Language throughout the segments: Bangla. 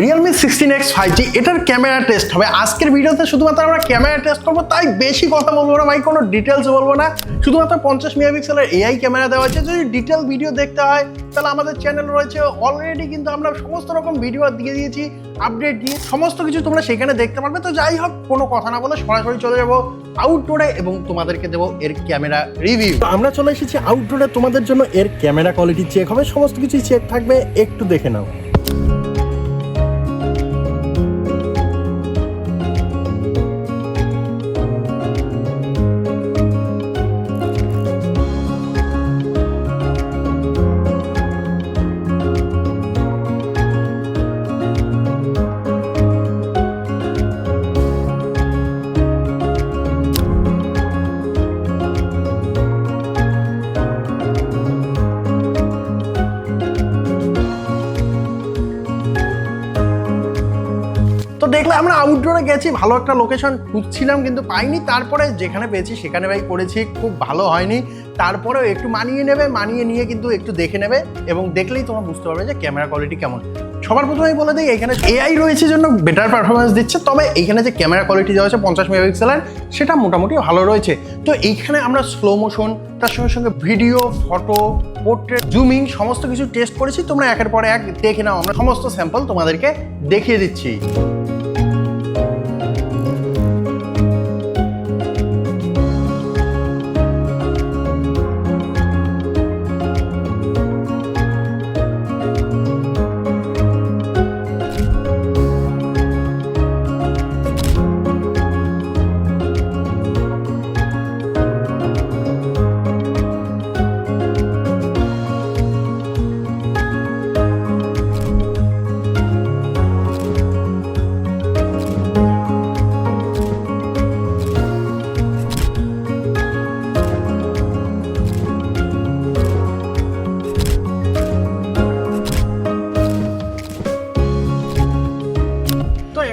Realme 16x 5G এটার ক্যামেরা টেস্ট হবে আজকের ভিডিওতে। শুধুমাত্র আমরা ক্যামেরা টেস্ট করবো, তাই বেশি কথা বলবো না ভাই, কোনো ডিটেলস বলবো না। শুধুমাত্র 50 মেগাপিক্সেলের এআই ক্যামেরা দেওয়া আছে। যদি ডিটেল ভিডিও দেখতে হয় তাহলে আমাদের চ্যানেল রয়েছে অলরেডি, কিন্তু আমরা সমস্ত রকম ভিডিও দিয়ে দিয়েছি, আপডেট দিয়ে সমস্ত কিছু তোমরা সেখানে দেখতে পারবে। তো যাই হোক, কোনো কথা না বলে সরাসরি চলে যাবো আউটডোরে এবং তোমাদেরকে দেবো এর ক্যামেরা রিভিউ। আমরা চলে এসেছি আউটডোরে, তোমাদের জন্য এর ক্যামেরা কোয়ালিটি চেক হবে, সমস্ত কিছুই চেক থাকবে, একটু দেখে নাও। তো দেখলে আমরা আউটডোরে গেছি, ভালো একটা লোকেশন খুঁজছিলাম কিন্তু পাইনি। তারপরে যেখানে পেয়েছি সেখানে ভাই করেছি, খুব ভালো হয়নি। তারপরেও একটু মানিয়ে নেবে, মানিয়ে নিয়ে কিন্তু একটু দেখে নেবে এবং দেখলেই তোমরা বুঝতে পারবে যে ক্যামেরা কোয়ালিটি কেমন। সবার প্রথমেই বলে দিই, এখানে এআই রয়েছে জন্য বেটার পারফরমেন্স দিচ্ছে, তবে এইখানে যে ক্যামেরা কোয়ালিটি দেওয়া হচ্ছে 50 মেগাপিক্সেলের, সেটা মোটামুটি ভালো রয়েছে। তো এইখানে আমরা স্লো মোশন, তার সঙ্গে সঙ্গে ভিডিও, ফটো, পোর্ট্রেট, জুমিং সমস্ত কিছু টেস্ট করেছি। তোমরা একের পর এক দেখে নাও, আমরা সমস্ত স্যাম্পল তোমাদেরকে দেখিয়ে দিচ্ছি।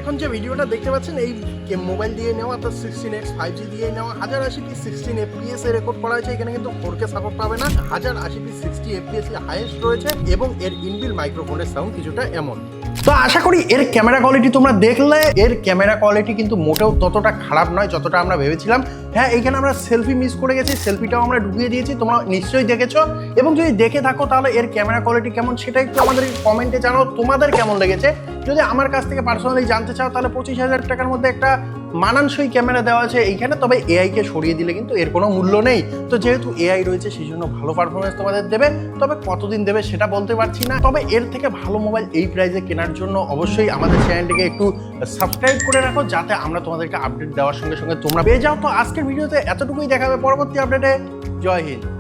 এখন যে ভিডিওটা দেখতে পাচ্ছেন, এই মোবাইল দিয়ে নেওয়া, তো 16x 5G দিয়ে নেওয়া, 1080p 16 fps এ রেকর্ড করা হয়েছে। এখানে কিন্তু 4K সাপোর্ট পাবে না, 1080p 60 fps এ হাইয়েস্ট রয়েছে এবং এর ইনবিল্ট মাইক্রোফোনের সাউন্ড কিছুটা এমন। তো আশা করি এর ক্যামেরা কোয়ালিটি তোমরা দেখলে, এর ক্যামেরা কোয়ালিটি কিন্তু মোটেও ততটা খারাপ নয় যতটা আমরা ভেবেছিলাম। হ্যাঁ, এইখানে আমরা সেলফি মিস করে গেছি, সেলফিটাও আমরা ঢুকিয়ে দিয়েছি, তোমরা নিশ্চয়ই দেখেছো। এবং যদি দেখে থাকো তাহলে এর ক্যামেরা কোয়ালিটি কেমন সেটা একটু আমাদের কমেন্টে জানাও, তোমাদের কেমন লেগেছে। যদি আমার কাছ থেকে পার্সোনালি জানতে চাও তাহলে 25,000 টাকার মধ্যে একটা মানানসই ক্যামেরা দেওয়া আছে এইখানে, তবে এআইকে সরিয়ে দিলে কিন্তু এর কোনো মূল্য নেই। তো যেহেতু এআই রয়েছে সেই জন্য ভালো পারফরমেন্স তোমাদের দেবে, তবে কতদিন দেবে সেটা বলতে পারছি না। তবে এর থেকে ভালো মোবাইল এই প্রাইসে কেনার জন্য অবশ্যই আমাদের চ্যানেলটিকে একটু সাবস্ক্রাইব করে রাখো, যাতে আমরা তোমাদেরকে আপডেট দেওয়ার সঙ্গে সঙ্গে তোমরা পেয়ে যাও। তো আজকের ভিডিওতে এতটুকুই, দেখাবে পরবর্তী আপডেটে। জয় হিন্দ।